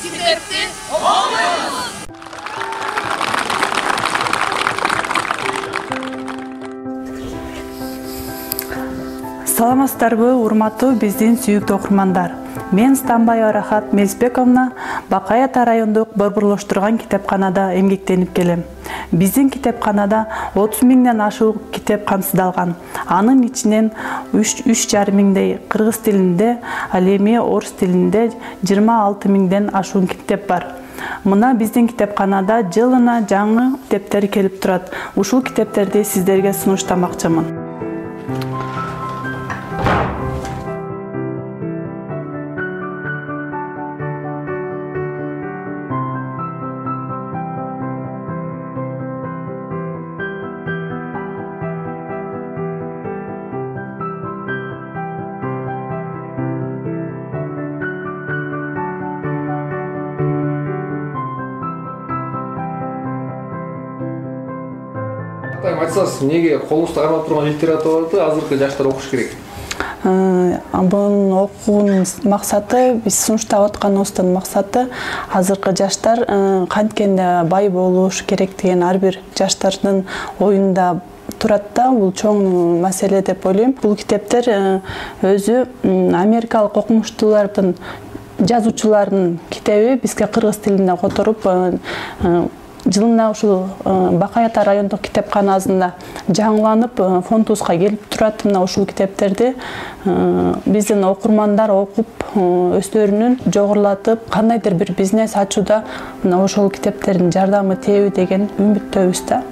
китепти окуйбуз. Саламатсыздарбы, урматтуу биздин сүйүктүү окурмандар. Мен Станбаева Рахат Мелисбековна Бакай Ата райондук борборлоштурган китепканада эмгектенип келем. Биздин китепканада 30 миңден ашук китеп камсыздалган. Анын ичинен 3,5 миңдей кыргыз тилинде, ал эми орус тилинде 26 миңден ашуун китеп бар. Мына биздин китепканада жылына жаңы китептер келип турат. Ушул китептерди сиздерге сунуштамакчымын. Айтсаңыз, неге колубузда кармап турган литератураны азыркы жаштар окуш керек? Бунун окуунун максаты, биз сунуштап атканыбыздын максаты азыркы жаштар канткенде бай болуш керек деген ар бир жаштардын оюнда турат да, бул чоң маселе деп ойлойм. Бул китептер өзү америкалык окумуштуулардын, жазуучулардын китеби бизге кыргыз тилинде которуп жылына ушул Бакай Ата райондук китепканасында жаңыланып фондубузга келип турат. Мына ушул китептерди биздин окурмандар окуп, өздөрүнүн жогорулатып, кандайдыр бир бизнес ачууда мына ошол китептердин жардамы тийеби деген үмүттөбүз да.